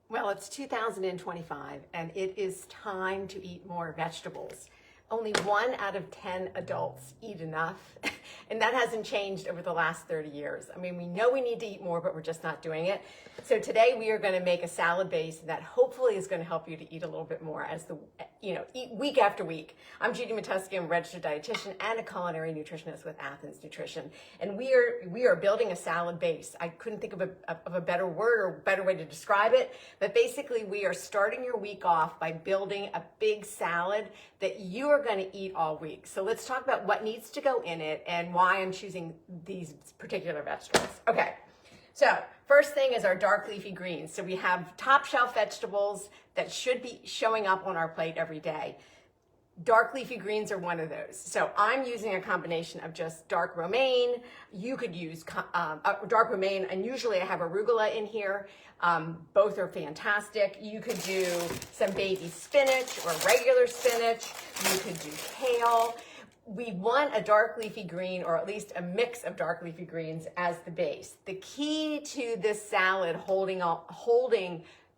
Well, it's 2025 and it is time to eat more vegetables. Only 1 out of 10 adults eat enough, and that hasn't changed over the last 30 years. I mean, we know we need to eat more, but we're just not doing it. So today we are going to make a salad base that hopefully is going to help you to eat a little bit more as eat week after week. I'm Judy Matuski. I'm a registered dietitian and a culinary nutritionist with Athens Nutrition, and we are building a salad base. I couldn't think of a better word or better way to describe it, but basically we are starting your week off by building a big salad that you are going to eat all week. So let's talk about what needs to go in it and why I'm choosing these particular vegetables. Okay, so first thing is our dark leafy greens. So we have top shelf vegetables that should be showing up on our plate every day. Dark leafy greens are one of those. So I'm using a combination of just dark romaine. You could use dark romaine, and usually I have arugula in here. Both are fantastic. You could do some baby spinach or regular spinach. You could do kale. We want a dark leafy green, or at least a mix of dark leafy greens as the base. The key to this salad holding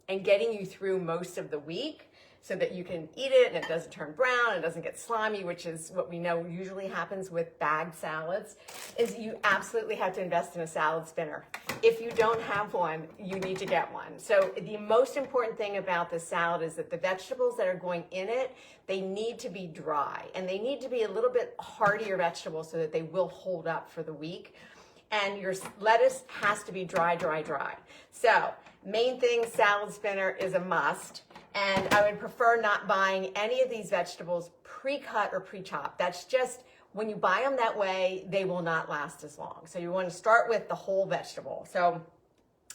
and getting you through most of the week so that you can eat it and it doesn't turn brown, it doesn't get slimy, which is what we know usually happens with bagged salads, is you absolutely have to invest in a salad spinner. If you don't have one, you need to get one. So the most important thing about this salad is that the vegetables that are going in it, they need to be dry, and they need to be a little bit heartier vegetables so that they will hold up for the week. And your lettuce has to be dry, dry, dry. So main thing, salad spinner is a must. And I would prefer not buying any of these vegetables pre-cut or pre-chopped. That's just, when you buy them that way, they will not last as long. So you want to start with the whole vegetable. So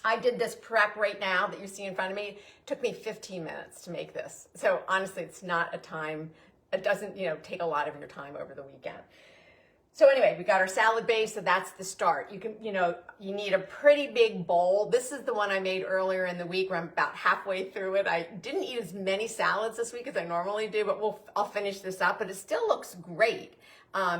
I did this prep right now that you see in front of me. It took me 15 minutes to make this. So honestly, it's not a time, it doesn't, take a lot of your time over the weekend. So anyway, we got our salad base, so that's the start. You can, you need a pretty big bowl. This is the one I made earlier in the week where I'm about halfway through it. I didn't eat as many salads this week as I normally do, but I'll finish this up, but it still looks great.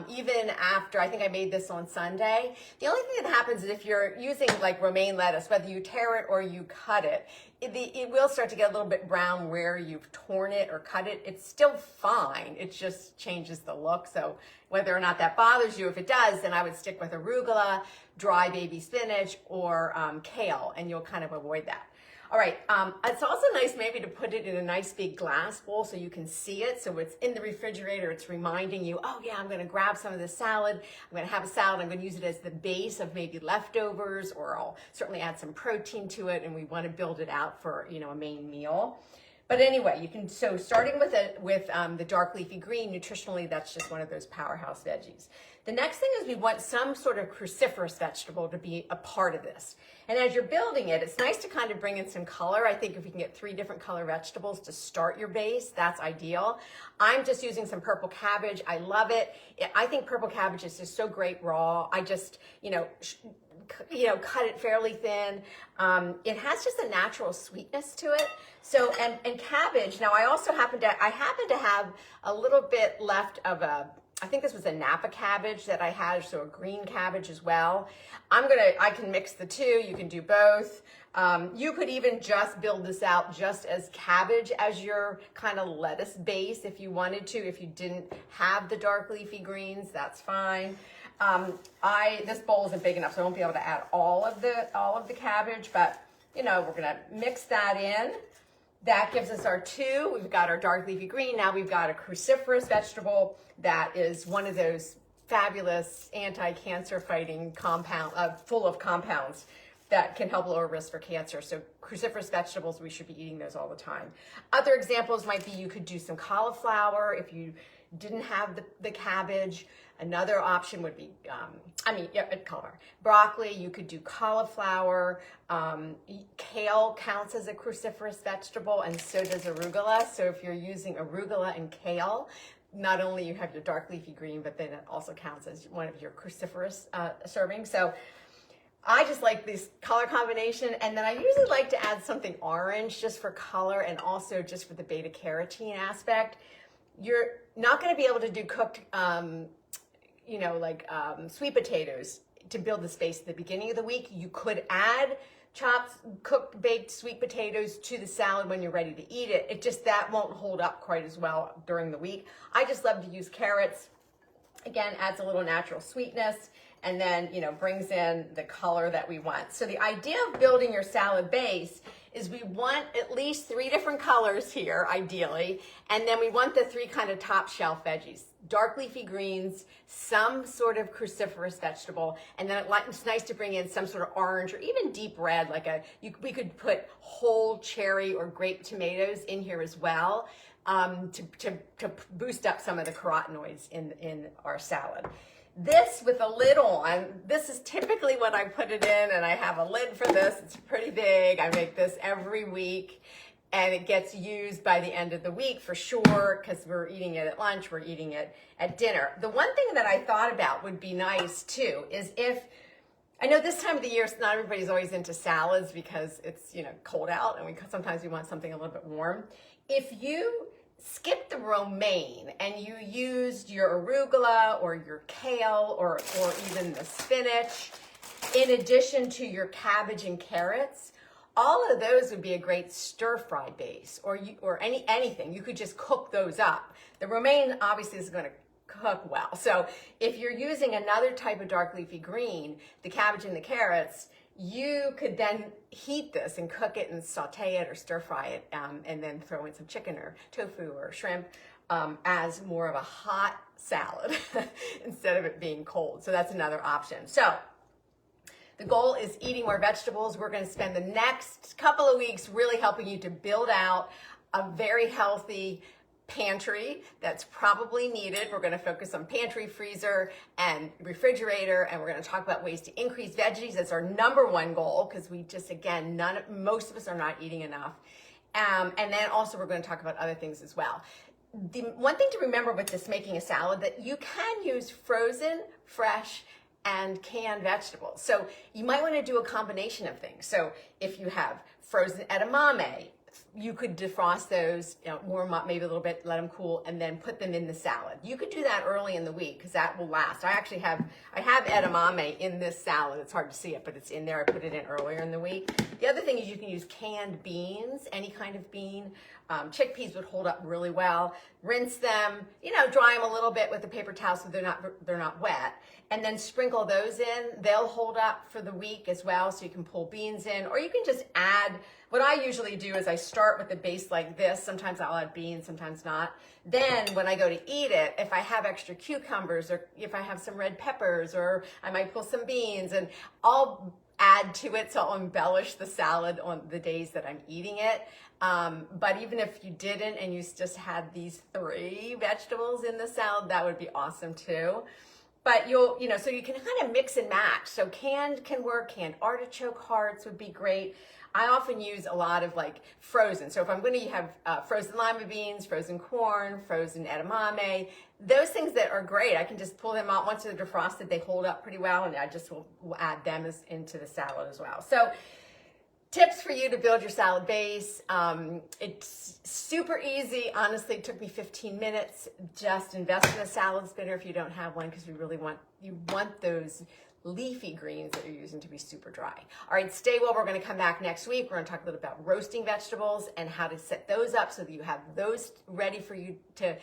Even after, I think I made this on Sunday. The only thing that happens is if you're using like romaine lettuce, whether you tear it or you cut it, it will start to get a little bit brown where you've torn it or cut it. It's still fine. It just changes the look. So whether or not that bothers you, if it does, then I would stick with arugula, dry baby spinach, or kale, and you'll kind of avoid that. All right, it's also nice maybe to put it in a nice big glass bowl so you can see it. So it's in the refrigerator, it's reminding you, oh yeah, I'm gonna grab some of this salad, I'm gonna have a salad, I'm gonna use it as the base of maybe leftovers, or I'll certainly add some protein to it, and we wanna build it out for a main meal. But anyway, you can, so starting with the dark leafy green, nutritionally, that's just one of those powerhouse veggies. The next thing is we want some sort of cruciferous vegetable to be a part of this. And as you're building it, it's nice to kind of bring in some color. I think if you can get 3 different color vegetables to start your base, that's ideal. I'm just using some purple cabbage. I love it. I think purple cabbage is just so great raw. I just, cut it fairly thin. It has just a natural sweetness to it. So, and cabbage, now I happen to have a little bit left of I think this was a Napa cabbage that I had, so a green cabbage as well. I can mix the two, you can do both. You could even just build this out just as cabbage as your kind of lettuce base if you wanted to. If you didn't have the dark leafy greens, that's fine. This bowl isn't big enough, so I won't be able to add all of the cabbage, but we're gonna mix that in. That gives us our 2. We've got our dark leafy green. Now we've got a cruciferous vegetable that is one of those fabulous anti-cancer fighting full of compounds that can help lower risk for cancer. So cruciferous vegetables, we should be eating those all the time. Other examples might be you could do some cauliflower if you didn't have the cabbage. Another option would be, cauliflower. Broccoli, you could do cauliflower. Kale counts as a cruciferous vegetable, and so does arugula. So if you're using arugula and kale, not only you have your dark leafy green, but then it also counts as one of your cruciferous servings. So I just like this color combination, and then I usually like to add something orange just for color and also just for the beta carotene aspect. You're not going to be able to do cooked sweet potatoes to build the space at the beginning of the week. You could add chopped, cooked, baked sweet potatoes to the salad when you're ready to eat it. It just, that won't hold up quite as well during the week. I just love to use carrots. Again, adds a little natural sweetness, and then, you know, brings in the color that we want. So the idea of building your salad base is we want at least 3 different colors here, ideally, and then we want the 3 kind of top shelf veggies. Dark leafy greens, some sort of cruciferous vegetable, and then it's nice to bring in some sort of orange or even deep red, like we could put whole cherry or grape tomatoes in here as well. To boost up some of the carotenoids in our salad. This with a lid on, this is typically when I put it in, and I have a lid for this. It's pretty big. I make this every week, and it gets used by the end of the week for sure, because we're eating it at lunch, we're eating it at dinner. The one thing that I thought about would be nice too is if, I know this time of the year, not everybody's always into salads because it's, you know, cold out, and sometimes we want something a little bit warm. If you skip the romaine and you used your arugula or your kale or even the spinach in addition to your cabbage and carrots, all of those would be a great stir-fry base, or anything. You could just cook those up. The romaine obviously is going to cook well. So if you're using another type of dark leafy green, the cabbage and the carrots, you could then heat this and cook it and saute it or stir fry it, and then throw in some chicken or tofu or shrimp as more of a hot salad instead of it being cold. So that's another option. So the goal is eating more vegetables. We're going to spend the next couple of weeks really helping you to build out a very healthy pantry that's probably needed. We're going to focus on pantry, freezer, and refrigerator, and we're going to talk about ways to increase veggies. That's our number one goal, because we just, again, most of us are not eating enough. And then also we're going to talk about other things as well. The one thing to remember with this making a salad, that you can use frozen, fresh, and canned vegetables. So you might want to do a combination of things. So if you have frozen edamame, you could defrost those, you know, warm up maybe a little bit, let them cool, and then put them in the salad. You could do that early in the week because that will last. I have edamame in this salad. It's hard to see it, but it's in there. I put it in earlier in the week. The other thing is you can use canned beans, any kind of bean. Chickpeas would hold up really well. Rinse them, you know, dry them a little bit with a paper towel so they're not wet, and then sprinkle those in. They'll hold up for the week as well, so you can pull beans in, or you can just add. What I usually do is I start with the base like this. Sometimes I'll add beans, sometimes not. Then when I go to eat it, if I have extra cucumbers, or if I have some red peppers, or I might pull some beans, and I'll add to it, so I'll embellish the salad on the days that I'm eating it. But even if you didn't and you just had these 3 vegetables in the salad, that would be awesome too. But so you can kind of mix and match. So canned can work. Canned artichoke hearts would be great. I often use a lot of like frozen. So if I'm going to have frozen lima beans, frozen corn, frozen edamame, those things that are great, I can just pull them out. Once they're defrosted, they hold up pretty well, and I just will add them into the salad as well. So tips for you to build your salad base. It's super easy. Honestly, it took me 15 minutes. Just invest in a salad spinner if you don't have one, because you want those leafy greens that you're using to be super dry. All right, stay well. We're going to come back next week. We're going to talk a little about roasting vegetables and how to set those up so that you have those ready for you to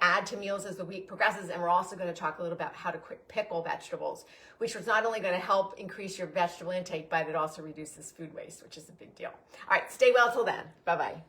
add to meals as the week progresses. And we're also going to talk a little about how to quick pickle vegetables, which was not only going to help increase your vegetable intake, but it also reduces food waste, which is a big deal. All right, stay well till then. Bye-bye.